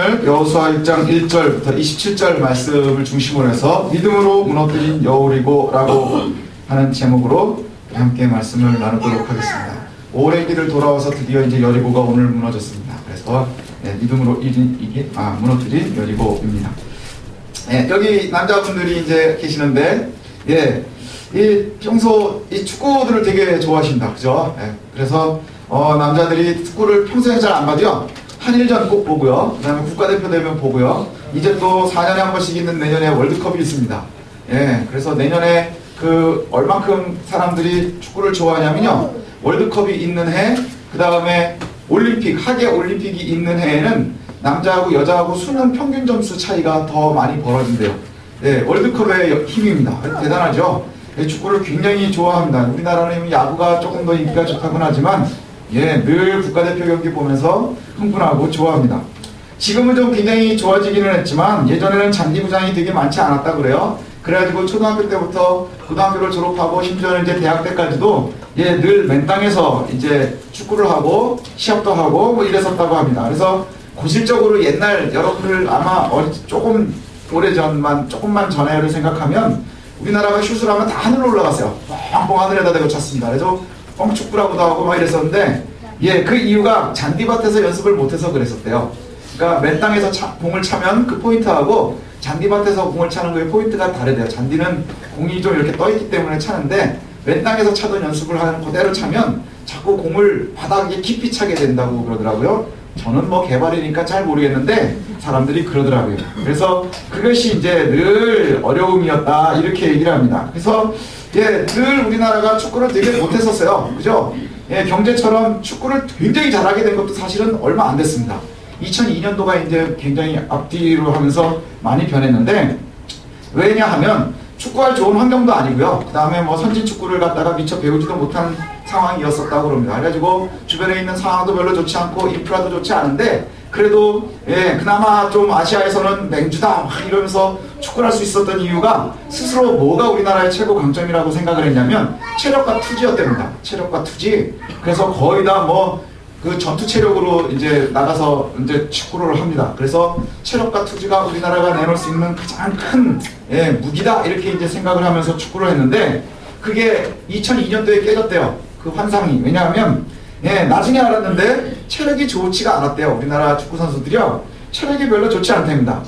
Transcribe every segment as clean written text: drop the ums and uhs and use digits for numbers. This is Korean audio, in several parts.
오늘 여호수아 1장 1절부터 27절 말씀을 중심으로 해서 믿음으로 무너뜨린 여리고 라고 하는 제목으로 함께 말씀을 나누도록 하겠습니다. 오랜 길을 돌아와서 드디어 이제 여리고가 오늘 무너졌습니다. 그래서 믿음으로 무너뜨린 여리고입니다. 여기 남자분들이 이제 계시는데 평소 이 축구들을 되게 좋아하신다, 그죠? 그래서 남자들이 축구를 평소에 잘 안 봐도요, 한일전 꼭 보고요, 그 다음에 국가대표 되면 보고요, 이제 또 4년에 한 번씩 있는 내년에 월드컵이 있습니다. 그래서 내년에 얼만큼 사람들이 축구를 좋아하냐면요, 월드컵이 있는 해, 그 다음에 하계 올림픽이 있는 해에는 남자하고 여자하고 수능 평균 점수 차이가 더 많이 벌어진대요. 월드컵의 힘입니다. 대단하죠? 축구를 굉장히 좋아합니다. 우리나라는 야구가 조금 더 인기가 좋다곤 하지만 늘 국가대표 경기 보면서 흥분하고 좋아합니다. 지금은 좀 굉장히 좋아지기는 했지만 예전에는 잔디구장이 되게 많지 않았다 그래요. 그래가지고 초등학교 때부터 고등학교를 졸업하고 심지어는 이제 대학 때까지도 늘 맨땅에서 이제 축구를 하고 시합도 하고 뭐 이랬었다고 합니다. 그래서 고질적으로 옛날 여러분들 아마 조금 조금만 전에를 생각하면 우리나라가 슛을 하면 다 하늘로 올라갔어요. 뻥뻥 하늘에다 대고 찼습니다. 그래서 뻥축구라고도 하고 막 이랬었는데 그 이유가 잔디밭에서 연습을 못해서 그랬었대요. 그러니까 맨 땅에서 공을 차면 그 포인트하고 잔디밭에서 공을 차는 거의 포인트가 다르대요. 잔디는 공이 좀 이렇게 떠있기 때문에 차는데 맨 땅에서 차던 연습을 하는 그대로 차면 자꾸 공을 바닥에 깊이 차게 된다고 그러더라고요. 저는 뭐 개발이니까 잘 모르겠는데 사람들이 그러더라고요. 그래서 그것이 이제 늘 어려움이었다 이렇게 얘기를 합니다. 그래서 늘 우리나라가 축구를 되게 못했었어요. 그죠? 경제처럼 축구를 굉장히 잘하게 된 것도 사실은 얼마 안 됐습니다. 2002년도가 이제 굉장히 앞뒤로 하면서 많이 변했는데, 왜냐하면 축구할 좋은 환경도 아니고요. 그 다음에 뭐 선진 축구를 갖다가 미처 배우지도 못한 상황이었었다고 그럽니다. 그래가지고 주변에 있는 상황도 별로 좋지 않고 인프라도 좋지 않은데, 그래도 그나마 좀 아시아에서는 맹주다 막 이러면서 축구를 할 수 있었던 이유가 스스로 뭐가 우리나라의 최고 강점이라고 생각을 했냐면 체력과 투지였답니다. 체력과 투지. 그래서 거의 다 그 전투 체력으로 이제 나가서 이제 축구를 합니다. 그래서 체력과 투지가 우리나라가 내놓을 수 있는 가장 큰 무기다 이렇게 이제 생각을 하면서 축구를 했는데, 그게 2002년도에 깨졌대요. 그 환상이. 왜냐하면 나중에 알았는데 체력이 좋지가 않았대요. 우리나라 축구 선수들이요, 체력이 별로 좋지 않답니다.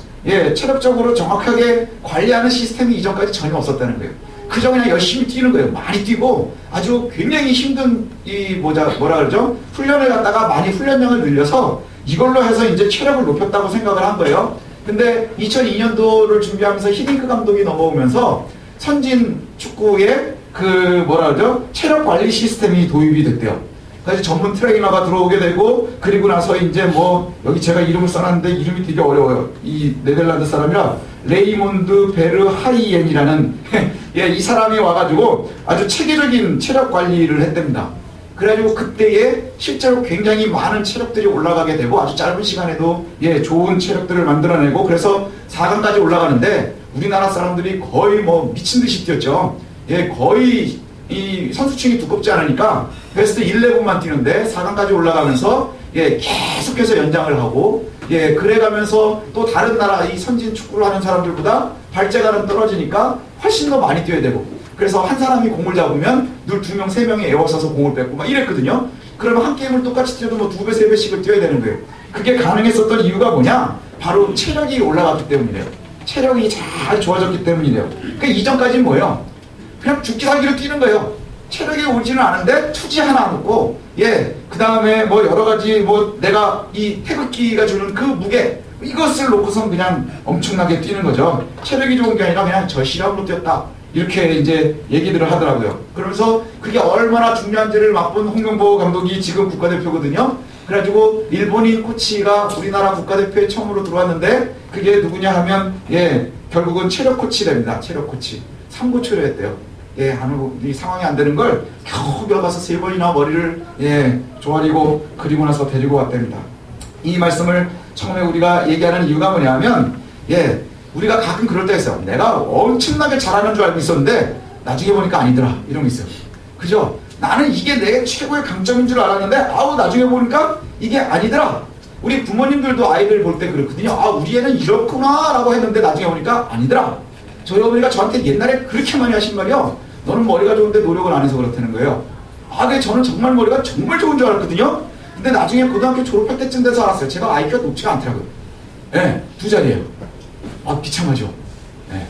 체력적으로 정확하게 관리하는 시스템이 이전까지 전혀 없었다는 거예요. 그저 그냥 열심히 뛰는 거예요. 많이 뛰고 아주 굉장히 힘든 뭐라 그러죠? 훈련을 갖다가 많이 훈련량을 늘려서 이걸로 해서 이제 체력을 높였다고 생각을 한 거예요. 근데 2002년도를 준비하면서 히딩크 감독이 넘어오면서 선진 축구에 뭐라 그러죠? 체력 관리 시스템이 도입이 됐대요. 그래서 전문 트레이너가 들어오게 되고, 그리고 나서 이제 여기 제가 이름을 써놨는데 이름이 되게 어려워요. 이 네덜란드 사람이라 레이몬드 베르 하이엔이라는 이 사람이 와가지고 아주 체계적인 체력 관리를 했답니다. 그래가지고 그때에 실제로 굉장히 많은 체력들이 올라가게 되고 아주 짧은 시간에도 좋은 체력들을 만들어내고, 그래서 4강까지 올라가는데 우리나라 사람들이 거의 미친 듯이 뛰었죠. 거의 이 선수층이 두껍지 않으니까 베스트 11만 뛰는데 4강까지 올라가면서 계속해서 연장을 하고 그래가면서 또 다른 나라 이 선진 축구를 하는 사람들보다 발재간은 떨어지니까 훨씬 더 많이 뛰어야 되고, 그래서 한 사람이 공을 잡으면 늘 2명, 3명이 에워싸서 공을 뺏고 막 이랬거든요. 그러면 한 게임을 똑같이 뛰어도 2배, 3배씩을 뛰어야 되는 거예요. 그게 가능했었던 이유가 뭐냐? 바로 체력이 올라갔기 때문이래요. 체력이 잘 좋아졌기 때문이래요. 그러니까 이전까지는 뭐예요? 그냥 죽기 살기로 뛰는 거예요. 체력이 오지는 않은데 투지 하나 놓고 그 다음에 여러 가지 내가 이 태극기가 주는 그 무게, 이것을 놓고선 그냥 엄청나게 뛰는 거죠. 체력이 좋은 게 아니라 그냥 저 실력으로 뛰었다 이렇게 이제 얘기들을 하더라고요. 그러면서 그게 얼마나 중요한지를 맛본 홍명보 감독이 지금 국가대표거든요. 그래가지고 일본인 코치가 우리나라 국가대표에 처음으로 들어왔는데, 그게 누구냐 하면 결국은 체력 코치랍니다. 체력 코치. 3고초를 했대요. 이 상황이 안 되는 걸 겨우 가서 3번이나 머리를 조아리고 그리고 나서 데리고 왔답니다. 이 말씀을 처음에 우리가 얘기하는 이유가 뭐냐면 우리가 가끔 그럴 때 있어요. 내가 엄청나게 잘하는 줄 알고 있었는데 나중에 보니까 아니더라, 이런 거 있어요. 그죠? 나는 이게 내 최고의 강점인 줄 알았는데 나중에 보니까 이게 아니더라. 우리 부모님들도 아이들 볼 때 그렇거든요. 아, 우리 애는 이렇구나 라고 했는데 나중에 보니까 아니더라. 저희 어머니가 저한테 옛날에 그렇게 많이 하신 말이요. 너는 머리가 좋은데 노력을 안 해서 그렇다는 거예요. 아, 근데 저는 정말 머리가 정말 좋은 줄 알았거든요. 근데 나중에 고등학교 졸업할 때쯤 돼서 알았어요. 제가 IQ가 높지가 않더라고요. 예, 2자리예요. 아, 비참하죠. 예.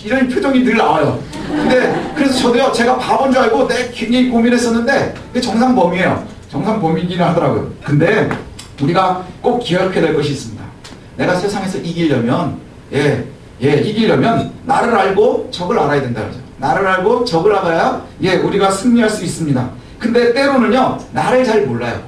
이런 표정이 늘 나와요. 근데 그래서 저도요, 제가 바본 줄 알고 굉장히 고민했었는데 그게 정상 범위예요. 정상 범위이긴 하더라고요. 근데 우리가 꼭 기억해야 될 것이 있습니다. 내가 세상에서 이기려면 이기려면 나를 알고 적을 알아야 된다 그러죠. 나를 알고 적을 알아야 우리가 승리할 수 있습니다. 근데 때로는요, 나를 잘 몰라요.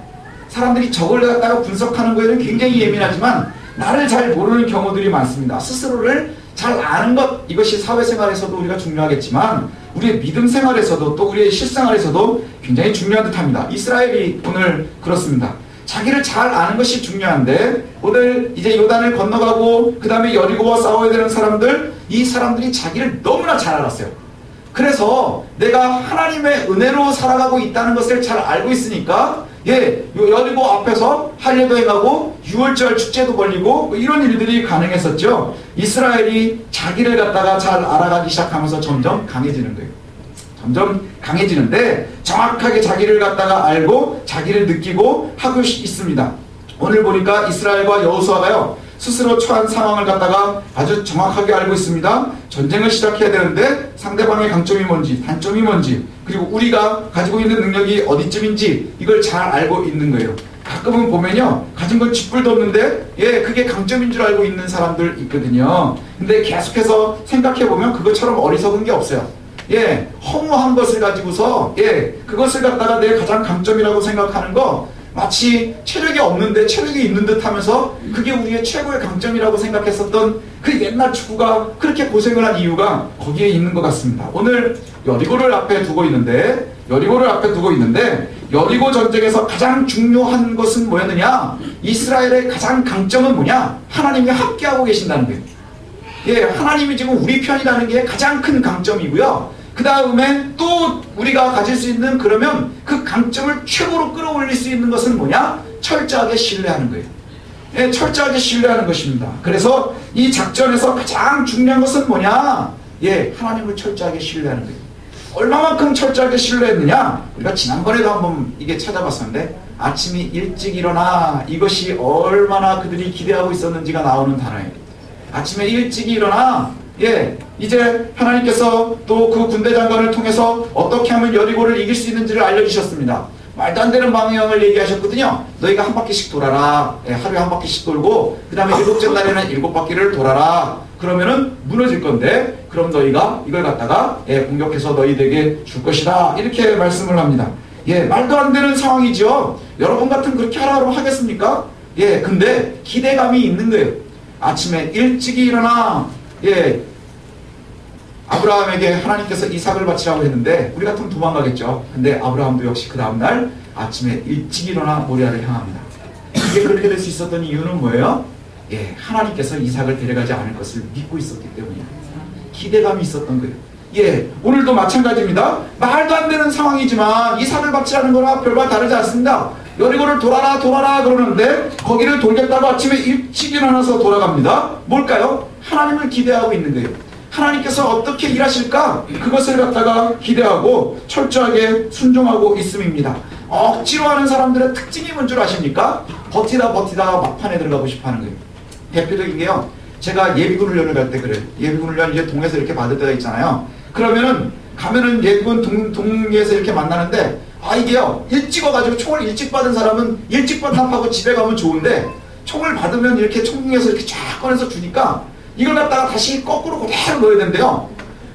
사람들이 적을 갖다가 분석하는 거에는 굉장히 예민하지만 나를 잘 모르는 경우들이 많습니다. 스스로를 잘 아는 것, 이것이 사회생활에서도 우리가 중요하겠지만 우리의 믿음 생활에서도 또 우리의 실생활에서도 굉장히 중요한 듯합니다. 이스라엘이 오늘 그렇습니다. 자기를 잘 아는 것이 중요한데 오늘 이제 요단을 건너가고 그 다음에 여리고와 싸워야 되는 사람들, 이 사람들이 자기를 너무나 잘 알았어요. 그래서 내가 하나님의 은혜로 살아가고 있다는 것을 잘 알고 있으니까 여리고 앞에서 할례도 행하고 유월절 축제도 벌리고 이런 일들이 가능했었죠. 이스라엘이 자기를 갖다가 잘 알아가기 시작하면서 점점 강해지는 거예요. 점점 강해지는데 정확하게 자기를 갖다가 알고 자기를 느끼고 하고 있습니다. 오늘 보니까 이스라엘과 여호수아가요, 스스로 처한 상황을 갖다가 아주 정확하게 알고 있습니다. 전쟁을 시작해야 되는데 상대방의 강점이 뭔지, 단점이 뭔지, 그리고 우리가 가지고 있는 능력이 어디쯤인지 이걸 잘 알고 있는 거예요. 가끔은 보면요, 가진 건 쥐뿔도 없는데 그게 강점인 줄 알고 있는 사람들 있거든요. 근데 계속해서 생각해보면 그것처럼 어리석은 게 없어요. 허무한 것을 가지고서 그것을 갖다가 내 가장 강점이라고 생각하는 거, 마치 체력이 없는데 체력이 있는 듯 하면서 그게 우리의 최고의 강점이라고 생각했었던 그 옛날 축구가 그렇게 고생을 한 이유가 거기에 있는 것 같습니다. 오늘 여리고를 앞에 두고 있는데 여리고 전쟁에서 가장 중요한 것은 뭐였느냐? 이스라엘의 가장 강점은 뭐냐? 하나님이 함께하고 계신다는 거예요. 하나님이 지금 우리 편이라는 게 가장 큰 강점이고요. 그 다음에 또 우리가 가질 수 있는, 그러면 그 강점을 최고로 끌어올릴 수 있는 것은 뭐냐? 철저하게 신뢰하는 거예요. 철저하게 신뢰하는 것입니다. 그래서 이 작전에서 가장 중요한 것은 뭐냐? 하나님을 철저하게 신뢰하는 거예요. 얼마만큼 철저하게 신뢰했느냐? 우리가 지난번에도 한번 이게 찾아봤었는데 아침이 일찍 일어나, 이것이 얼마나 그들이 기대하고 있었는지가 나오는 단어예요. 아침에 일찍 일어나, 이제 하나님께서 또 그 군대 장관을 통해서 어떻게 하면 여리고를 이길 수 있는지를 알려주셨습니다. 말도 안 되는 방향을 얘기하셨거든요. 너희가 한 바퀴씩 돌아라. 하루에 한 바퀴씩 돌고 그 다음에 일곱째 날에는 7바퀴를 돌아라. 그러면은 무너질 건데 그럼 너희가 이걸 갖다가 공격해서 너희에게 줄 것이다. 이렇게 말씀을 합니다. 말도 안 되는 상황이죠. 여러분 같은 그렇게 하라고 하겠습니까? 근데 기대감이 있는 거예요. 아침에 일찍이 일어나, 아브라함에게 하나님께서 이삭을 바치라고 했는데 우리 같으면 도망가겠죠. 근데 아브라함도 역시 그 다음날 아침에 일찍 일어나 모리아를 향합니다. 이게 그렇게 될 수 있었던 이유는 뭐예요? 하나님께서 이삭을 데려가지 않을 것을 믿고 있었기 때문이에요. 기대감이 있었던 거예요. 오늘도 마찬가지입니다. 말도 안 되는 상황이지만 이삭을 바치라는 거나 별반 다르지 않습니다. 여리고를 돌아라 그러는데 거기를 돌겠다고 아침에 일찍 일어나서 돌아갑니다. 뭘까요? 하나님을 기대하고 있는 거예요. 하나님께서 어떻게 일하실까? 그것을 갖다가 기대하고 철저하게 순종하고 있음입니다. 억지로 하는 사람들의 특징이 뭔 줄 아십니까? 버티다 막판에 들어가고 싶어 하는 거예요. 대표적인 게요, 제가 예비군 훈련을 갈 때 그래요. 예비군 훈련 이제 동에서 이렇게 받을 때가 있잖아요. 그러면은 가면은 예비군 동에서 이렇게 만나는데 이게요, 일찍 와가지고 총을 일찍 받은 사람은 일찍 반납하고 집에 가면 좋은데 총을 받으면 이렇게 총에서 이렇게 쫙 꺼내서 주니까 이걸 갖다가 다시 거꾸로 그대로 넣어야 된대요.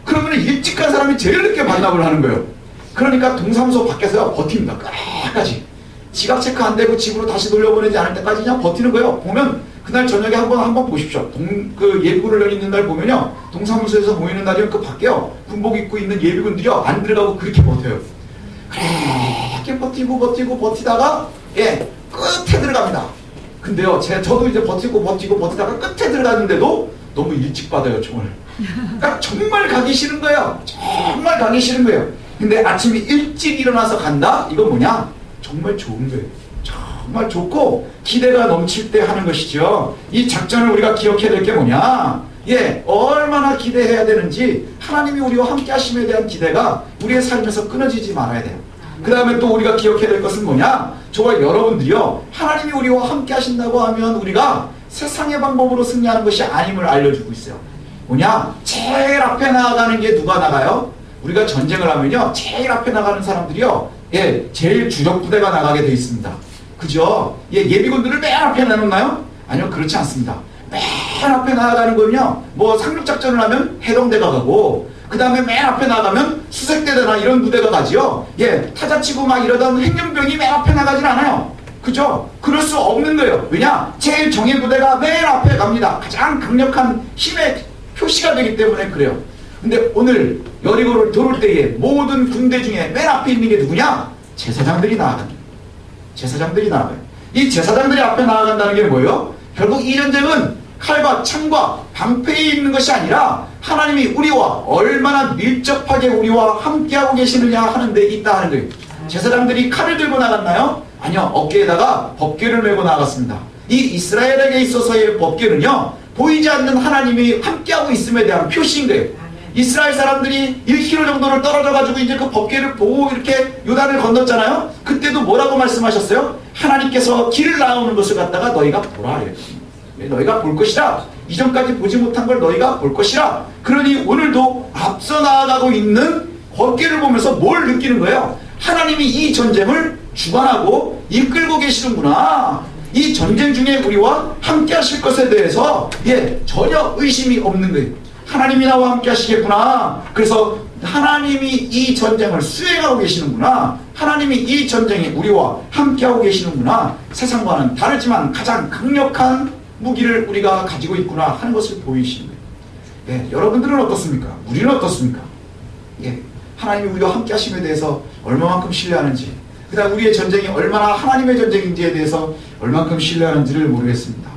그러면 일찍 간 사람이 제일 늦게 반납을 하는 거예요. 그러니까 동사무소 밖에서요, 버팁니다. 끝까지. 지각 체크 안 되고 집으로 다시 돌려보내지 않을 때까지 그냥 버티는 거예요. 보면 그날 저녁에 한번 보십시오. 그 예비군 훈련 있는 날 보면요, 동사무소에서 모이는 날이면 그 밖에요, 군복 입고 있는 예비군들이요, 안 들어가고 그렇게 버텨요. 그렇게 버티다가 끝에 들어갑니다. 근데요, 저도 이제 버티다가 끝에 들어갔는데도 너무 일찍 받아요, 총을. 그러니까 정말 가기 싫은 거예요. 정말 가기 싫은 거예요. 근데 아침에 일찍 일어나서 간다? 이건 뭐냐? 정말 좋은 거예요. 정말 좋고 기대가 넘칠 때 하는 것이죠. 이 작전을 우리가 기억해야 될 게 뭐냐? 예, 얼마나 기대해야 되는지 하나님이 우리와 함께 하심에 대한 기대가 우리의 삶에서 끊어지지 말아야 돼요. 그 다음에 또 우리가 기억해야 될 것은 뭐냐? 저와 여러분들이요, 하나님이 우리와 함께 하신다고 하면 우리가 세상의 방법으로 승리하는 것이 아님을 알려주고 있어요. 뭐냐? 제일 앞에 나가는 게 누가 나가요? 우리가 전쟁을 하면요, 제일 앞에 나가는 사람들이요, 예, 제일 주력 부대가 나가게 돼 있습니다. 그죠? 예, 예비군들을 맨 앞에 내놓나요? 아니요, 그렇지 않습니다. 맨 앞에 나가는 거는요, 뭐 상륙작전을 하면 해병대가 가고, 그 다음에 맨 앞에 나가면 수색대대나 이런 부대가 가지요. 예, 타자치고 막 이러던 행정병이 맨 앞에 나가진 않아요. 그죠? 그럴 수 없는 거예요. 왜냐? 제일 정예 부대가 맨 앞에 갑니다. 가장 강력한 힘의 표시가 되기 때문에 그래요. 근데 오늘 여리고를 돌을 때에 모든 군대 중에 맨 앞에 있는 게 누구냐? 제사장들이 나아간다. 제사장들이 나아가요. 이 제사장들이 앞에 나아간다는 게 뭐예요? 결국 이 전쟁은 칼과 창과 방패에 있는 것이 아니라 하나님이 우리와 얼마나 밀접하게 우리와 함께하고 계시느냐 하는 데 있다 하는 거예요. 제사장들이 칼을 들고 나갔나요? 아니요, 어깨에다가 법궤를 메고 나갔습니다. 이 이스라엘에게 있어서의 법궤는요, 보이지 않는 하나님이 함께하고 있음에 대한 표시인 거예요. 이스라엘 사람들이 1km 정도를 떨어져가지고 이제 그 법궤를 보고 이렇게 요단을 건넜잖아요. 그때도 뭐라고 말씀하셨어요? 하나님께서 길을 나오는 것을 갖다가 너희가 보라. 너희가 볼 것이라. 이전까지 보지 못한 걸 너희가 볼 것이라. 그러니 오늘도 앞서 나아가고 있는 법궤를 보면서 뭘 느끼는 거예요? 하나님이 이 전쟁을 주관하고 이끌고 계시는구나. 이 전쟁 중에 우리와 함께 하실 것에 대해서 예, 전혀 의심이 없는 거예요. 하나님이 나와 함께 하시겠구나. 그래서 하나님이 이 전쟁을 수행하고 계시는구나. 하나님이 이 전쟁에 우리와 함께하고 계시는구나. 세상과는 다르지만 가장 강력한 무기를 우리가 가지고 있구나 하는 것을 보이시는 거예요. 예, 여러분들은 어떻습니까? 우리는 어떻습니까? 예, 하나님이 우리와 함께 하심에 대해서 얼마만큼 신뢰하는지, 그 다음 우리의 전쟁이 얼마나 하나님의 전쟁인지에 대해서 얼만큼 신뢰하는지를 모르겠습니다.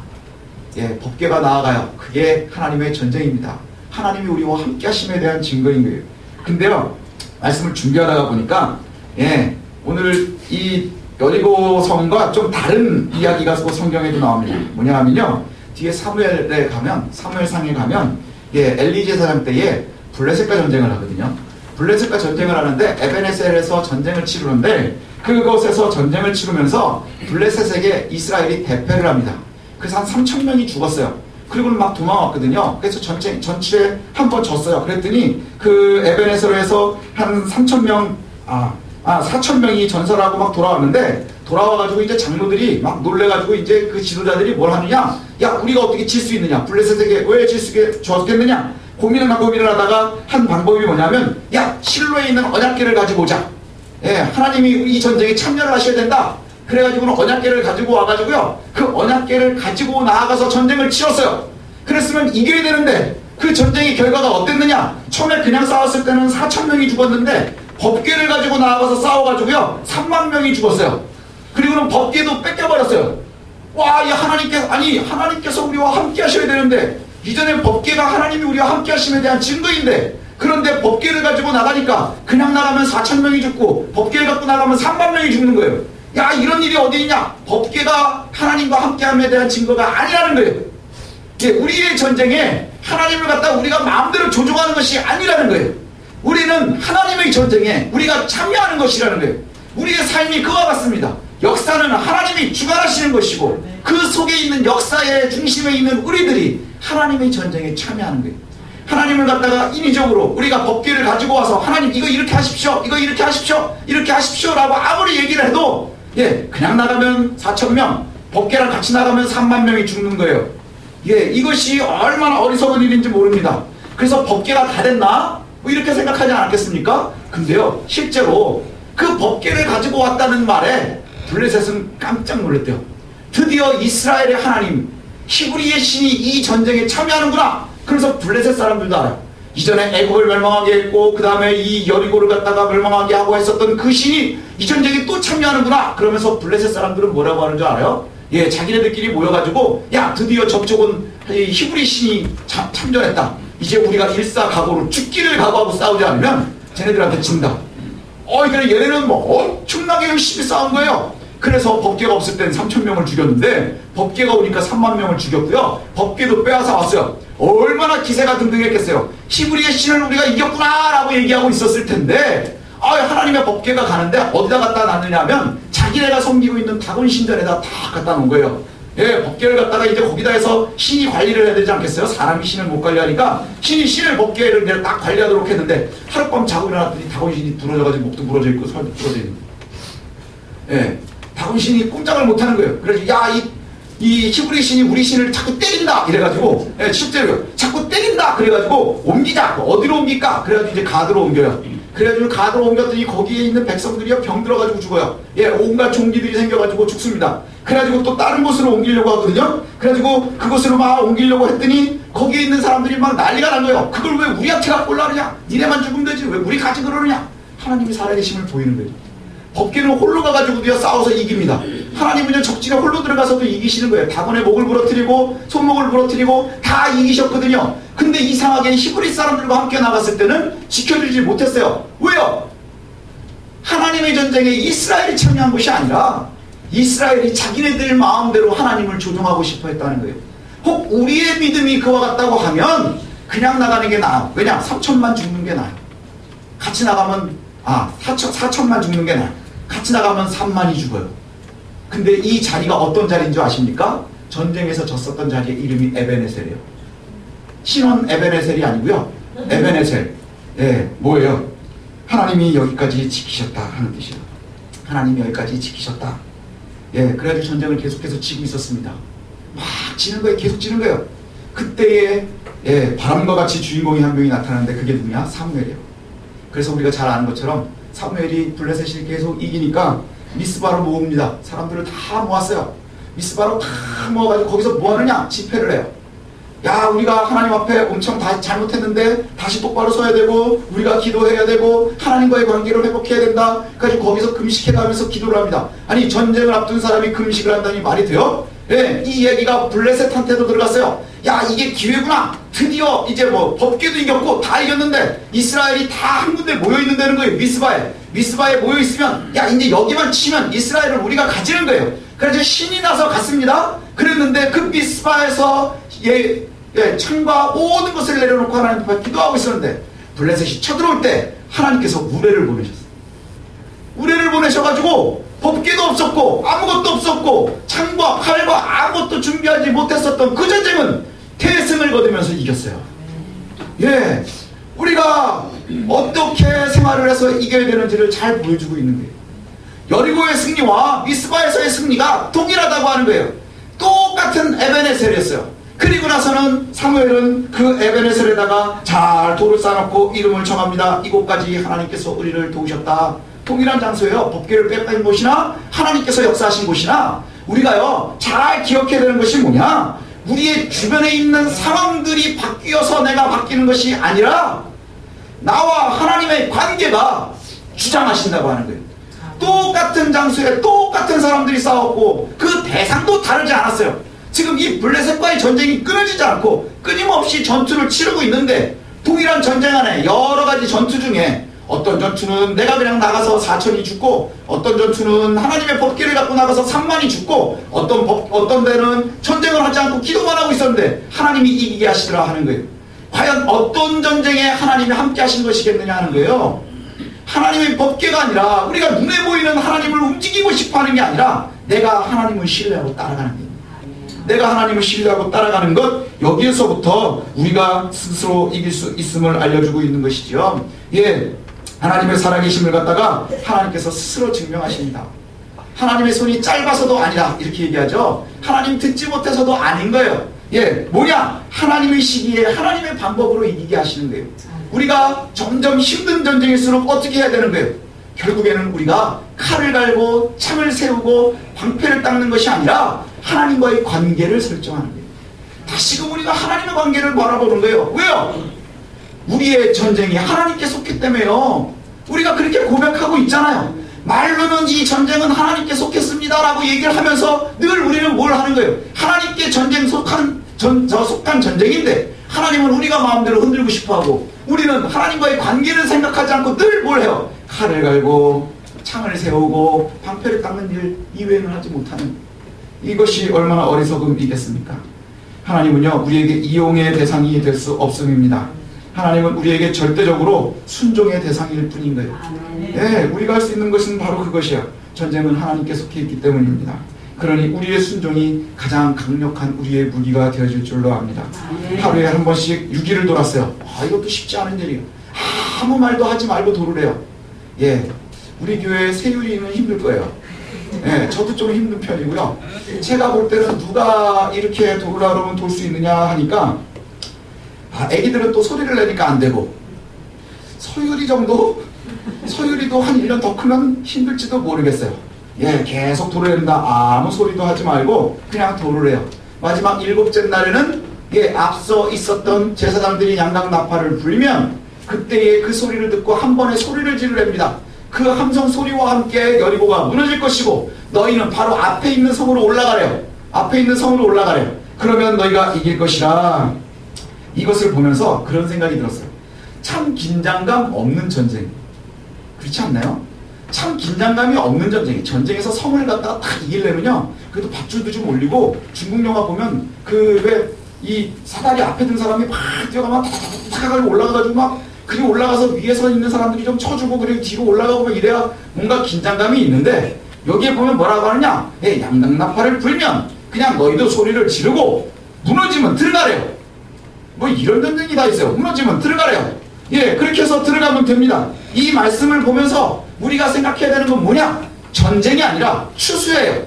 예, 법궤가 나아가요. 그게 하나님의 전쟁입니다. 하나님이 우리와 함께 하심에 대한 증거인 거예요. 근데요, 말씀을 준비하다가 보니까 예, 오늘 이 여리고 성과 좀 다른 이야기가 성경에도 나옵니다. 뭐냐 하면요, 뒤에 사무엘에 가면, 사무엘상에 가면 예, 엘리 제사장 때에 블레셋과 전쟁을 하거든요. 블레셋과 전쟁을 하는데 에베네셀에서 전쟁을 치르는데 그곳에서 전쟁을 치르면서 블레셋에게 이스라엘이 대패를 합니다. 그래서 한 3,000명이 죽었어요. 그리고는 막 도망왔거든요. 그래서 전체에 한 번 졌어요. 그랬더니 그 에베네셀에서 한 3,000명, 4,000명이 전설하고 막 돌아왔는데, 돌아와가지고 이제 장로들이 막 놀래가지고 이제 그 지도자들이 뭘 하느냐? 야, 우리가 어떻게 질 수 있느냐? 블레셋에게 왜 질 수 있겠느냐? 고민을 하다가 한 방법이 뭐냐면, 야, 실로에 있는 언약궤를 가지고 오자. 예, 하나님이 이 전쟁에 참여를 하셔야 된다. 그래가지고는 언약궤를 가지고 와가지고요, 그 언약궤를 가지고 나아가서 전쟁을 치렀어요. 그랬으면 이겨야 되는데 그 전쟁의 결과가 어땠느냐? 처음에 그냥 싸웠을 때는 4,000명이 죽었는데 법궤를 가지고 나아가서 싸워가지고요 30,000명이 죽었어요. 그리고는 법궤도 뺏겨버렸어요. 와, 이 하나님께서 우리와 함께 하셔야 되는데, 이전에 법궤가 하나님이 우리와 함께 하심에 대한 증거인데, 그런데 법궤를 가지고 나가니까 그냥 나가면 4,000명이 죽고 법궤를 갖고 나가면 30,000명이 죽는 거예요. 야, 이런 일이 어디 있냐? 법궤가 하나님과 함께함에 대한 증거가 아니라는 거예요. 예, 우리의 전쟁에 하나님을 갖다 우리가 마음대로 조종하는 것이 아니라는 거예요. 우리는 하나님의 전쟁에 우리가 참여하는 것이라는 거예요. 우리의 삶이 그와 같습니다. 역사는 하나님이 주관하시는 것이고, 그 속에 있는 역사의 중심에 있는 우리들이 하나님의 전쟁에 참여하는 거예요. 하나님을 갖다가 인위적으로 우리가 법궤를 가지고 와서 하나님 이거 이렇게 하십시오, 이거 이렇게 하십시오, 이렇게 하십시오 라고 아무리 얘기를 해도 예, 그냥 나가면 4,000명, 법궤랑 같이 나가면 30,000명이 죽는 거예요. 예, 이것이 얼마나 어리석은 일인지 모릅니다. 그래서 법궤가 다 됐나? 뭐 이렇게 생각하지 않았겠습니까? 근데요, 실제로 그 법궤를 가지고 왔다는 말에 블레셋은 깜짝 놀랐대요. 드디어 이스라엘의 하나님, 히브리의 신이 이 전쟁에 참여하는구나. 그래서 블레셋 사람들도 알아요. 이전에 애국을 멸망하게 했고, 그 다음에 이 여리고를 갖다가 멸망하게 하고 했었던 그 신이 이 전쟁에 또 참여하는구나. 그러면서 블레셋 사람들은 뭐라고 하는 줄 알아요? 예, 자기네들끼리 모여가지고, 야, 드디어 저쪽은 히브리 신이 참전했다. 이제 우리가 일사각오로 죽기를 각오하고 싸우지 않으면 쟤네들한테 진다. 그래, 얘네는 뭐 엄청나게 열심히 싸운 거예요. 그래서 법궤가 없을 땐 3,000명을 죽였는데 법궤가 오니까 3만 명을 죽였고요. 법궤도 빼앗아 왔어요. 얼마나 기세가 등등했겠어요. 히브리의 신을 우리가 이겼구나 라고 얘기하고 있었을 텐데 하나님의 법궤가 가는데 어디다 갖다 놨느냐 하면 자기네가 섬기고 있는 다곤 신전에다 다 갖다 놓은 거예요. 예, 법궤를 갖다가 이제 거기다 해서 신이 관리를 해야 되지 않겠어요? 사람이 신을 못 관리하니까 신이 신을 법궤를 그냥 딱 관리하도록 했는데 하룻밤 자고 일어났더니 다곤 신이 부러져가지고 목도 부러져 있고 살도 부러져 있는 거예요. 예, 다곤 신이 꼼짝을 못 하는 거예요. 그래서 이 히브리 신이 우리 신을 자꾸 때린다 이래가지고, 예, 실제로 자꾸 때린다 그래가지고 옮기자. 어디로 옮길까? 그래가지고 이제 가드로 옮겨요. 그래가지고 가드로 옮겼더니 거기에 있는 백성들이요 병 들어가지고 죽어요. 예, 온갖 종기들이 생겨가지고 죽습니다. 그래가지고 또 다른 곳으로 옮기려고 하거든요. 그래가지고 그곳으로 막 옮기려고 했더니 거기에 있는 사람들이 막 난리가 난 거예요. 그걸 왜 우리한테 갖고 올라오느냐? 니네만 죽으면 되지 왜 우리 같이 그러느냐? 하나님이 살아계심을 보이는 거예요. 법궤는 홀로 가가지고 싸워서 이깁니다. 하나님은요 적진에 홀로 들어가서도 이기시는 거예요. 다곤의 목을 부러뜨리고 손목을 부러뜨리고 다 이기셨거든요. 근데 이상하게 히브리 사람들과 함께 나갔을 때는 지켜주지 못했어요. 왜요? 하나님의 전쟁에 이스라엘이 참여한 것이 아니라 이스라엘이 자기네들 마음대로 하나님을 조종하고 싶어 했다는 거예요. 혹 우리의 믿음이 그와 같다고 하면 그냥 나가는 게 나아요. 왜냐? 3천만 죽는 게 나아요. 같이 나가면 4천만 죽는 게 나아요. 같이 나가면 3만이 죽어요. 근데 이 자리가 어떤 자리인 줄 아십니까? 전쟁에서 졌었던 자리의 이름이 에베네셀이에요. 신원 에베네셀이 아니고요. 에베네셀. 예, 뭐예요? 하나님이 여기까지 지키셨다 하는 뜻이에요. 하나님이 여기까지 지키셨다. 예, 그래가지고 전쟁을 계속해서 지고 있었습니다. 막 지는 거예요. 계속 지는 거예요. 그때에 예, 바람과 같이 주인공이 한 명이 나타나는데 그게 누구냐? 사무엘이에요. 그래서 우리가 잘 아는 것처럼 사무엘이 블레셋이 계속 이기니까 미스바로 모읍니다. 사람들을 다 모았어요. 미스바로 다 모아가지고 거기서 뭐 하느냐? 집회를 해요. 야, 우리가 하나님 앞에 엄청 다 잘못했는데 다시 똑바로 서야 되고 우리가 기도해야 되고 하나님과의 관계를 회복해야 된다. 그래서 거기서 금식해가면서 기도를 합니다. 아니 전쟁을 앞둔 사람이 금식을 한다니 말이 돼요? 예, 이 얘기가 블레셋한테도 들어갔어요. 야, 이게 기회구나. 드디어 이제 뭐 법궤도 이겼고 다 이겼는데 이스라엘이 다 한 군데 모여있는다는 거예요. 미스바에 모여있으면 야, 이제 여기만 치면 이스라엘을 우리가 가지는 거예요. 그래서 신이 나서 갔습니다. 그랬는데 그 미스바에서 창과 모든 것을 내려놓고 하나님 앞에 기도하고 있었는데 블레셋이 쳐들어올 때 하나님께서 우레를 보내셨어요. 우레를 보내셔가지고 법궤도 없었고 아무것도 없었고 창과 칼과 아무것도 준비하지 못했었던 그 전쟁은 대승을 거두면서 이겼어요. 예, 우리가 어떻게 생활을 해서 이겨야 되는지를 잘 보여주고 있는 거예요. 여리고의 승리와 미스바에서의 승리가 동일하다고 하는 거예요. 똑같은 에베네셀이었어요. 그리고 나서는 사무엘은 그 에베네셀에다가 잘 돌을 쌓아놓고 이름을 정합니다. 이곳까지 하나님께서 우리를 도우셨다. 동일한 장소예요. 법궤를 빼앗긴 곳이나 하나님께서 역사하신 곳이나 우리가요 잘 기억해야 되는 것이 뭐냐? 우리의 주변에 있는 상황들이 바뀌어서 내가 바뀌는 것이 아니라 나와 하나님의 관계가 주장하신다고 하는 거예요. 똑같은 장소에 똑같은 사람들이 싸웠고 그 대상도 다르지 않았어요. 지금 이 블레셋과의 전쟁이 끊어지지 않고 끊임없이 전투를 치르고 있는데 동일한 전쟁 안에 여러 가지 전투 중에 어떤 전투는 내가 그냥 나가서 4천이 죽고 어떤 전투는 하나님의 법궤를 갖고 나가서 3만이 죽고 어떤 데는 전쟁을 하지 않고 기도만 하고 있었는데 하나님이 이기게 하시더라 하는 거예요. 과연 어떤 전쟁에 하나님이 함께 하신 것이겠느냐 하는 거예요. 하나님의 법궤가 아니라 우리가 눈에 보이는 하나님을 움직이고 싶어하는 게 아니라 내가 하나님을 신뢰하고 따라가는 거예요. 내가 하나님을 신뢰하고 따라가는 것, 여기에서부터 우리가 스스로 이길 수 있음을 알려주고 있는 것이죠. 예, 하나님의 살아계심을 갖다가 하나님께서 스스로 증명하십니다. 하나님의 손이 짧아서도 아니라 이렇게 얘기하죠. 하나님 듣지 못해서도 아닌 거예요. 예, 뭐냐? 하나님의 시기에 하나님의 방법으로 이기게 하시는 거예요. 우리가 점점 힘든 전쟁일수록 어떻게 해야 되는 거예요? 결국에는 우리가 칼을 갈고 창을 세우고 방패를 닦는 것이 아니라 하나님과의 관계를 설정하는 거예요. 다시금 우리가 하나님의 관계를 바라보는 거예요. 왜요? 우리의 전쟁이 하나님께 속기 때문에요. 우리가 그렇게 고백하고 있잖아요. 말로는 이 전쟁은 하나님께 속했습니다 라고 얘기를 하면서 늘 우리는 뭘 하는 거예요? 하나님께 속한 전쟁인데 하나님은 우리가 마음대로 흔들고 싶어하고 우리는 하나님과의 관계를 생각하지 않고 늘 뭘 해요? 칼을 갈고 창을 세우고 방패를 닦는 일 이외에는 하지 못하는, 이것이 얼마나 어리석음이겠습니까? 하나님은요, 우리에게 이용의 대상이 될 수 없음입니다. 하나님은 우리에게 절대적으로 순종의 대상일 뿐인 거예요. 네, 우리가 할 수 있는 것은 바로 그것이야. 전쟁은 하나님께 속해 있기 때문입니다. 그러니 우리의 순종이 가장 강력한 우리의 무기가 되어질 줄로 압니다. 하루에 한 번씩 6일을 돌았어요. 이것도 쉽지 않은 일이에요. 아무 말도 하지 말고 돌으래요. 예, 우리 교회 세율이는 힘들 거예요. 예, 저도 좀 힘든 편이고요. 제가 볼 때는 누가 이렇게 돌으라 그러면 돌 수 있느냐 하니까, 애기들은 또 소리를 내니까 안 되고, 서율이 정도? 서율이도 한 1년 더 크면 힘들지도 모르겠어요. 예, 계속 돌을 낸다. 아무 소리도 하지 말고 그냥 돌을 해요. 마지막 7째 날에는, 예, 앞서 있었던 제사장들이 양각 나팔을 불면 그때의 그 소리를 듣고 한 번에 소리를 지르랍니다. 그 함성 소리와 함께 여리고가 무너질 것이고 너희는 바로 앞에 있는 성으로 올라가래요. 앞에 있는 성으로 올라가래요. 그러면 너희가 이길 것이라. 이것을 보면서 그런 생각이 들었어요. 참 긴장감 없는 전쟁. 그렇지 않나요? 참 긴장감이 없는 전쟁이, 전쟁에서 성을 갖다가 딱 이기려면요, 그래도 밧줄도 좀 올리고, 중국 영화 보면 그 왜 이 사다리 앞에 든 사람이 막 뛰어가면 탁탁탁 올라가가지고 막, 그리고 올라가서 위에서 있는 사람들이 좀 쳐주고, 그리고 뒤로 올라가고 이래야 뭔가 긴장감이 있는데, 여기에 보면 뭐라고 하느냐, 예, 양각나팔을 불면 그냥 너희도 소리를 지르고 무너지면 들어가래요. 뭐 이런 전쟁이 다 있어요. 무너지면 들어가래요. 예, 그렇게 해서 들어가면 됩니다. 이 말씀을 보면서 우리가 생각해야 되는 건 뭐냐? 전쟁이 아니라 추수예요.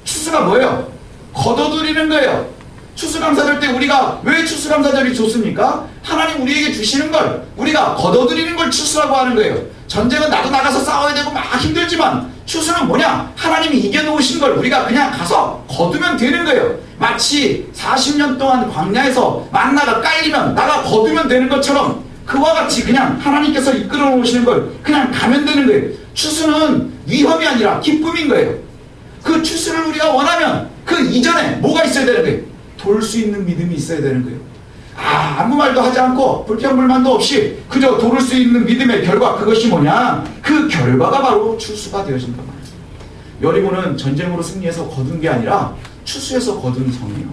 추수가 뭐예요? 걷어들이는 거예요. 추수감사절 때 우리가 왜 추수감사절이 좋습니까? 하나님 우리에게 주시는 걸 우리가 걷어들이는 걸 추수라고 하는 거예요. 전쟁은 나도 나가서 싸워야 되고 막 힘들지만, 추수는 뭐냐? 하나님이 이겨놓으신 걸 우리가 그냥 가서 거두면 되는 거예요. 마치 40년 동안 광야에서 만나가 깔리면 나가 거두면 되는 것처럼, 그와 같이 그냥 하나님께서 이끌어 놓으시는 걸 그냥 가면 되는 거예요. 추수는 위험이 아니라 기쁨인 거예요. 그 추수를 우리가 원하면 그 이전에 뭐가 있어야 되는 거예요? 돌 수 있는 믿음이 있어야 되는 거예요. 아무 말도 하지 않고 불평불만도 없이 그저 돌을 수 있는 믿음의 결과, 그것이 뭐냐? 그 결과가 바로 추수가 되어진단 말이에요. 여리고는 전쟁으로 승리해서 거둔 게 아니라 추수해서 거둔 성이에요.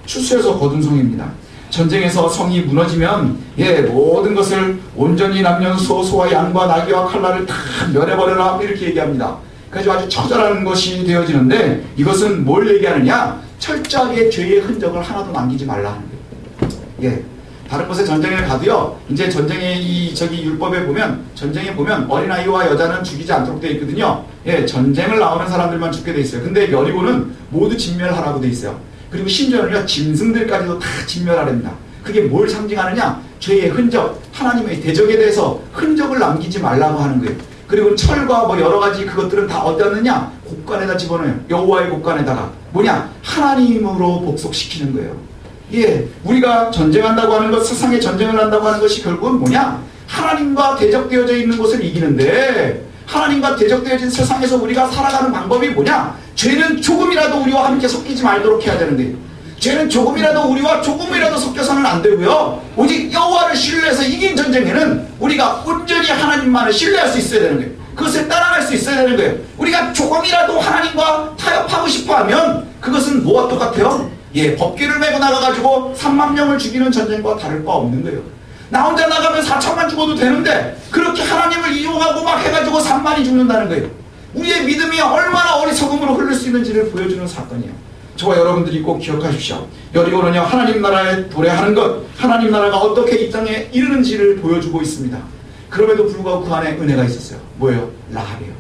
추수해서 거둔 성입니다. 전쟁에서 성이 무너지면, 예, 모든 것을 온전히 남녀소 소와 양과 나귀와 칼날을 다 멸해버려라, 이렇게 얘기합니다. 그래서 아주 처절한 것이 되어지는데, 이것은 뭘 얘기하느냐? 철저하게 죄의 흔적을 하나도 남기지 말라는 거예요. 예, 다른 곳에 전쟁에 가도요, 이제 전쟁의 율법에 보면, 전쟁에 보면 어린아이와 여자는 죽이지 않도록 되어 있거든요. 예, 전쟁을 나오는 사람들만 죽게 되어 있어요. 근데 여리고는 모두 진멸하라고 되어 있어요. 그리고 심지어는요, 짐승들까지도 다 진멸하랍니다. 그게 뭘 상징하느냐? 죄의 흔적, 하나님의 대적에 대해서 흔적을 남기지 말라고 하는 거예요. 그리고 철과 뭐 여러 가지 그것들은 다 어디 놨느냐? 곡간에다 집어넣어요. 여호와의 곡간에다가. 뭐냐? 하나님으로 복속시키는 거예요. 예, 우리가 전쟁한다고 하는 것, 세상에 전쟁을 한다고 하는 것이 결국은 뭐냐? 하나님과 대적되어져 있는 곳을 이기는데, 하나님과 대적되어진 세상에서 우리가 살아가는 방법이 뭐냐? 죄는 조금이라도 우리와 함께 섞이지 말도록 해야 되는데, 죄는 조금이라도 우리와 조금이라도 섞여서는 안 되고요. 오직 여호와를 신뢰해서 이긴 전쟁에는 우리가 온전히 하나님만을 신뢰할 수 있어야 되는 거예요. 그것을 따라갈 수 있어야 되는 거예요. 우리가 조금이라도 하나님과 타협하고 싶어하면 그것은 뭐와 똑같아요? 예, 법궤를 메고 나가가지고 3만 명을 죽이는 전쟁과 다를 바 없는 거예요. 나 혼자 나가면 4천만 죽어도 되는데 그렇게 하나님을 이용하고 막 해가지고 3만이 죽는다는 거예요. 우리의 믿음이 얼마나 어리석음으로 흐를 수 있는지를 보여주는 사건이에요. 저와 여러분들이 꼭 기억하십시오. 여리고는요, 하나님 나라에 도래하는 것, 하나님 나라가 어떻게 이 땅에 이르는지를 보여주고 있습니다. 그럼에도 불구하고 그 안에 은혜가 있었어요. 뭐예요? 라합이에요.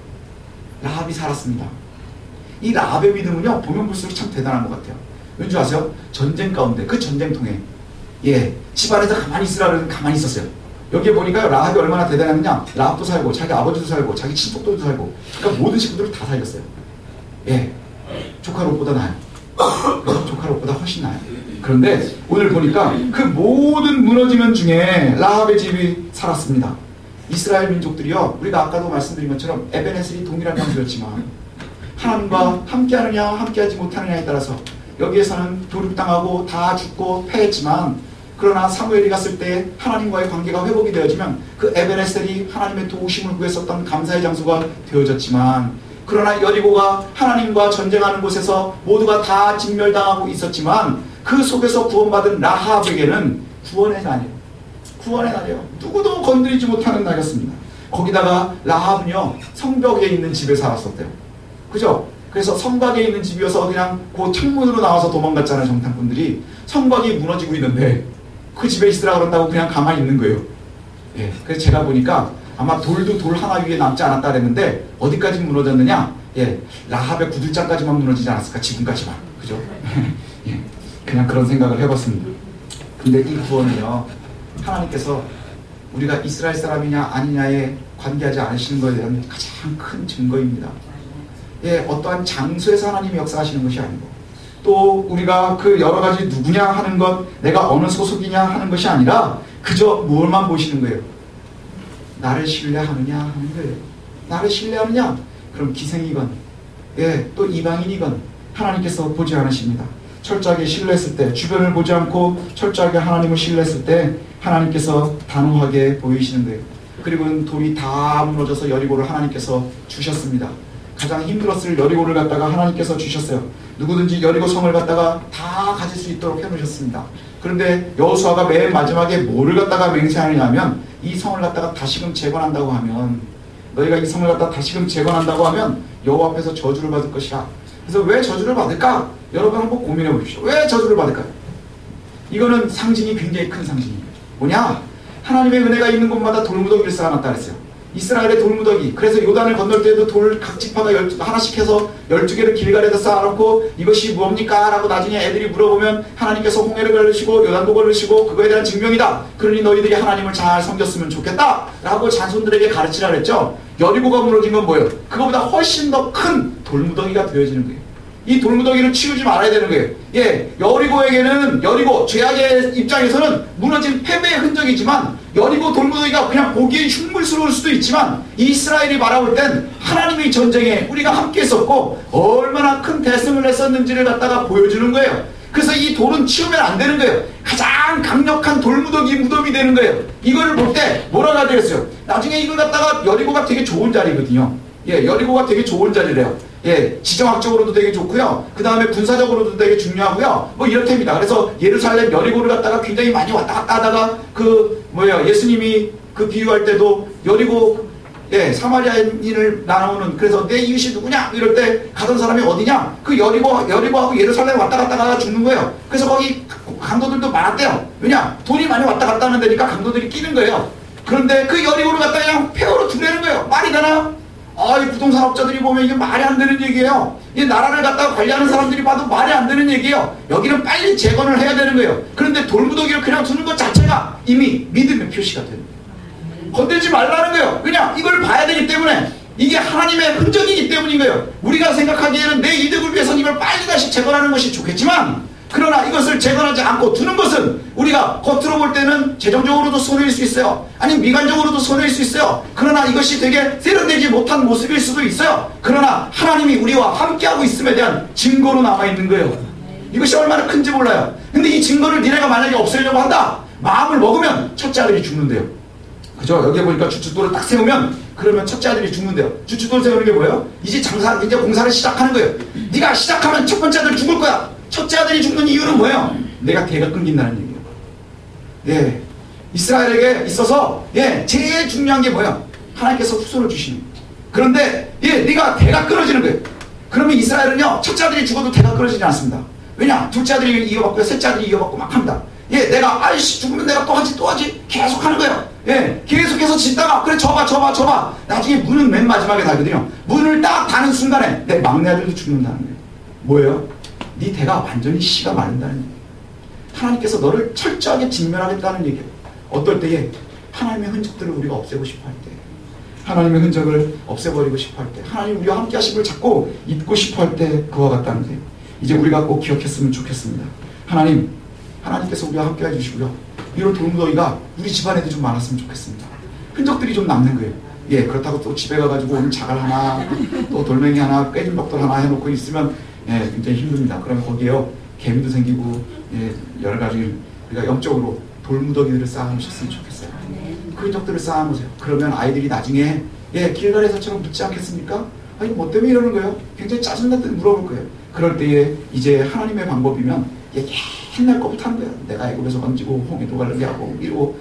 라합이 살았습니다. 이 라합의 믿음은요, 보면 볼수록 참 대단한 것 같아요. 왠지 아세요? 전쟁 가운데, 그 전쟁통에, 예, 집안에서 가만히 있으라 그러면 가만히 있었어요. 여기에 보니까요, 라합이 얼마나 대단했느냐? 라합도 살고, 자기 아버지도 살고, 자기 친척들도 살고, 그러니까 모든 식구들을 다 살렸어요. 예, 조카 롯보다 나아요. 조카 롯보다 훨씬 나아요. 그런데 오늘 보니까 그 모든 무너지는 중에 라합의 집이 살았습니다. 이스라엘 민족들이요, 우리가 아까도 말씀드린 것처럼 에베네셀이 동일한 명수였지만 하나님과 함께하느냐 함께하지 못하느냐에 따라서 여기에서는 도륙당하고 다 죽고 패했지만, 그 그러나 사무엘이 갔을 때 하나님과의 관계가 회복이 되어지면 그 에베레셀이 하나님의 도우심을 구했었던 감사의 장소가 되어졌지만, 그러나 여리고가 하나님과 전쟁하는 곳에서 모두가 다 진멸당하고 있었지만 그 속에서 구원받은 라합에게는 구원의 날이에요. 구원의 날이에요. 누구도 건드리지 못하는 날이었습니다. 거기다가 라합은요, 성벽에 있는 집에 살았었대요. 그죠? 그래서 성곽에 있는 집이어서 그냥 그 창문으로 나와서 도망갔잖아요. 정탐꾼들이. 성곽이 무너지고 있는데 그 집에 있으라 그런다고 그냥 가만히 있는 거예요. 예, 그래서 제가 보니까 아마 돌도 돌 하나 위에 남지 않았다 그랬는데 어디까지 무너졌느냐? 예, 라합의 구들장까지만 무너지지 않았을까? 지금까지만. 그죠? 예, 그냥 그런 생각을 해봤습니다. 근데 이 구원은요, 하나님께서 우리가 이스라엘 사람이냐 아니냐에 관계하지 않으시는 것에 대한 가장 큰 증거입니다. 예, 어떠한 장소에서 하나님이 역사하시는 것이 아니고, 또 우리가 그 여러 가지 누구냐 하는 것, 내가 어느 소속이냐 하는 것이 아니라 그저 무엇만 보시는 거예요. 나를 신뢰하느냐 하는 거예요. 나를 신뢰하느냐? 그럼 기생이건, 예, 또 이방인이건 하나님께서 보지 않으십니다. 철저하게 신뢰했을 때, 주변을 보지 않고 철저하게 하나님을 신뢰했을 때 하나님께서 단호하게 보이시는 거예요. 그리고 돌이 다 무너져서 여리고를 하나님께서 주셨습니다. 가장 힘들었을 여리고를 갖다가 하나님께서 주셨어요. 누구든지 여리고 성을 갖다가 다 가질 수 있도록 해놓으셨습니다. 그런데 여호수아가 맨 마지막에 뭐를 갖다가 맹세하느냐 하면, 이 성을 갖다가 다시금 재건한다고 하면, 너희가 이 성을 갖다가 다시금 재건한다고 하면 여호와 앞에서 저주를 받을 것이라. 그래서 왜 저주를 받을까? 여러분 한번 고민해 보십시오. 왜 저주를 받을까요? 이거는 상징이 굉장히 큰 상징이에요. 뭐냐? 하나님의 은혜가 있는 곳마다 돌무더기를 쌓아놨다 그랬어요. 이스라엘의 돌무더기. 그래서 요단을 건널 때도 돌 각 지파가 하나씩 해서 12개를 길갈에다 쌓아놓고 이것이 무엇입니까? 라고 나중에 애들이 물어보면 하나님께서 홍해를 걸으시고 요단도 걸으시고 그거에 대한 증명이다. 그러니 너희들이 하나님을 잘 섬겼으면 좋겠다. 라고 자손들에게 가르치라 그랬죠. 여리고가 무너진 건 뭐예요? 그거보다 훨씬 더 큰 돌무더기가 되어지는 거예요. 이 돌무더기를 치우지 말아야 되는 거예요. 예, 여리고에게는, 여리고 죄악의 입장에서는 무너진 패배의 흔적이지만, 여리고 돌무더기가 그냥 보기에 흉물스러울 수도 있지만, 이스라엘이 바라볼 땐 하나님의 전쟁에 우리가 함께 했었고 얼마나 큰 대승을 했었는지를 갖다가 보여주는 거예요. 그래서 이 돌은 치우면 안 되는 거예요. 가장 강력한 돌무더기 무덤이 되는 거예요. 이거를 볼 때 뭐라고 해야 되겠어요? 나중에 이걸 갖다가 여리고가 되게 좋은 자리거든요. 예, 여리고가 되게 좋은 자리래요. 예, 지정학적으로도 되게 좋고요. 그 다음에 군사적으로도 되게 중요하고요. 뭐 이렇답니다. 그래서 예루살렘 여리고를 갖다가 굉장히 많이 왔다 갔다 하다가 예수님이 그 비유할 때도 여리고, 예, 사마리아인을 나누는, 그래서 내 이웃이 누구냐? 이럴 때 가던 사람이 어디냐? 그 여리고하고 예루살렘 왔다 갔다 가다 죽는 거예요. 그래서 거기 강도들도 많았대요. 왜냐? 돈이 많이 왔다 갔다 하는 데니까 강도들이 끼는 거예요. 그런데 그 여리고를 갖다가 그냥 폐허로 두려는 거예요. 말이 되나? 이 부동산업자들이 보면 이게 말이 안 되는 얘기예요. 이 나라를 갖다가 관리하는 사람들이 봐도 말이 안 되는 얘기예요. 여기는 빨리 재건을 해야 되는 거예요. 그런데 돌무더기를 그냥 두는 것 자체가 이미 믿음의 표시가 되는 거예요. 건들지 말라는 거예요. 그냥 이걸 봐야 되기 때문에, 이게 하나님의 흔적이기 때문인 거예요. 우리가 생각하기에는 내 이득을 위해서는 이걸 빨리 다시 재건하는 것이 좋겠지만, 그러나 이것을 재건하지 않고 두는 것은 우리가 겉으로 볼 때는 재정적으로도 손해일 수 있어요. 아니면 미관적으로도 손해일 수 있어요. 그러나 이것이 되게 세련되지 못한 모습일 수도 있어요. 그러나 하나님이 우리와 함께하고 있음에 대한 증거로 남아있는 거예요. 이것이 얼마나 큰지 몰라요. 근데 이 증거를 니네가 만약에 없애려고 한다, 마음을 먹으면 첫째 아들이 죽는데요. 그죠? 여기에 보니까 주춧돌을 딱 세우면, 그러면 첫째 아들이 죽는데요. 주춧돌 세우는 게 뭐예요? 이제 공사를 시작하는 거예요. 네가 시작하면 첫 번째 아들 죽을 거야. 첫째 아들이 죽는 이유는 뭐예요? 내가 대가 끊긴다는 얘기예요. 예, 이스라엘에게 있어서, 예, 제일 중요한 게 뭐예요? 하나님께서 후손을 주시는 거예요. 그런데 네가 대가 끊어지는 거예요. 그러면 이스라엘은요, 첫째 아들이 죽어도 대가 끊어지지 않습니다. 왜냐? 둘째 아들이 이어받고 셋째 아들이 이어받고 막 합니다. 예, 내가 죽으면 내가 또 하지 계속 하는 거예요. 예, 계속해서 짓다가, 그래 접어 나중에 문은 맨 마지막에 달거든요. 문을 딱 다는 순간에 내 막내 아들도 죽는다는 거예요. 뭐예요? 네 대가 완전히 씨가 마른다는 얘기예요. 하나님께서 너를 철저하게 진멸하겠다는 얘기예요. 어떨 때에 하나님의 흔적들을 우리가 없애고 싶어 할 때, 하나님의 흔적을 없애버리고 싶어 할 때, 하나님 우리와 함께 하심을 자꾸 잊고 싶어 할 때 그와 같다는 거예요. 이제 우리가 꼭 기억했으면 좋겠습니다. 하나님께서 우리와 함께 해주시고요. 이런 돌무더기가 우리 집안에도 좀 많았으면 좋겠습니다. 흔적들이 좀 남는 거예요. 예, 그렇다고 또 집에 가가지고 오늘 자갈 하나, 또 돌멩이 하나, 깨진 벽돌 하나 해놓고 있으면, 예, 굉장히 힘듭니다. 그러면 거기에요, 개미도 생기고, 예, 여러 가지 우리가 영적으로 돌무더기들을 쌓아놓으셨으면 좋겠어요. 그 흔적들을 쌓아놓으세요. 그러면 아이들이 나중에 길갈에서처럼 묻지 않겠습니까? 아니 뭐 때문에 이러는 거예요? 굉장히 짜증나듯 물어볼 거예요. 그럴 때에 이제 하나님의 방법이면 옛날 거부터 하는 거예요. 내가 애굽에서 건지고 홍해 도갈르게 하고 이러고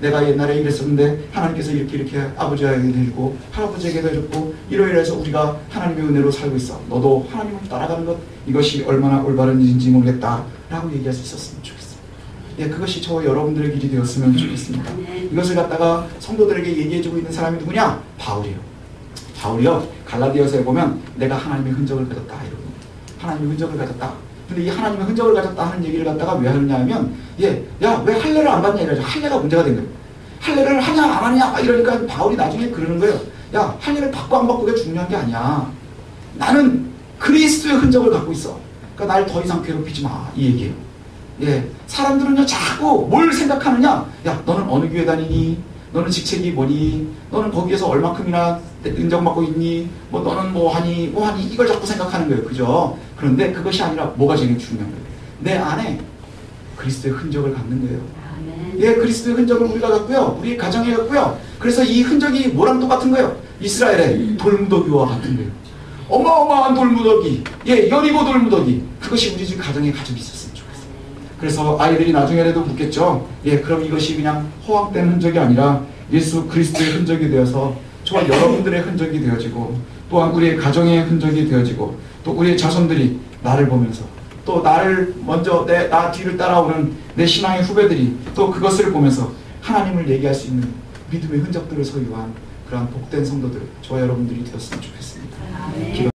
내가 옛날에 이랬었는데 하나님께서 이렇게 아버지에게도 해주고 할아버지에게도 해줬고 이러이러해서 우리가 하나님의 은혜로 살고 있어. 너도 하나님을 따라가는 것 이것이 얼마나 올바른 일인지 모르겠다 라고 얘기할 수 있었으면 좋겠어요. 그것이 저와 여러분들의 길이 되었으면 좋겠습니다. 이것을 갖다가 성도들에게 얘기해주고 있는 사람이 누구냐? 바울이요. 갈라디아서에 보면 내가 하나님의 흔적을 가졌다 이러고 하나님의 흔적을 가졌다. 근데 이 하나님의 흔적을 가졌다 하는 얘기를 갖다가 왜 하느냐 하면 야 왜 할례를 안 받냐 이러죠. 할례가 문제가 된 거예요. 할례를 하냐 안 하냐 이러니까 바울이 나중에 그러는 거예요. 야 할례를 받고 안 받고가 중요한 게 아니야. 나는 그리스도의 흔적을 갖고 있어. 그러니까 날 더 이상 괴롭히지 마 이 얘기예요. 사람들은요 자꾸 뭘 생각하느냐. 야 너는 어느 교회 다니니? 너는 직책이 뭐니? 너는 거기에서 얼마큼이나 인정받고 있니? 뭐 너는 뭐 하니 이걸 자꾸 생각하는 거예요. 그죠? 그런데 그것이 아니라 뭐가 제일 중요한 거예요? 내 안에 그리스도의 흔적을 갖는 거예요. 그리스도의 흔적을 우리가 갖고요. 우리 가정에 갖고요. 그래서 이 흔적이 뭐랑 똑같은 거예요? 이스라엘의 돌무더기와 같은 거예요. 어마어마한 돌무더기, 여리고 돌무더기. 그것이 우리 집 가정에 가지고 있었으면 좋겠어요. 그래서 아이들이 나중에라도 묻겠죠. 그럼 이것이 그냥 허황된 흔적이 아니라 예수 그리스도의 흔적이 되어서 저와 여러분들의 흔적이 되어지고 또한 우리의 가정의 흔적이 되어지고 또 우리의 자손들이 나를 보면서 또 나를 먼저 나 뒤를 따라오는 내 신앙의 후배들이 또 그것을 보면서 하나님을 얘기할 수 있는 믿음의 흔적들을 소유한 그러한 복된 성도들 저와 여러분들이 되었으면 좋겠습니다.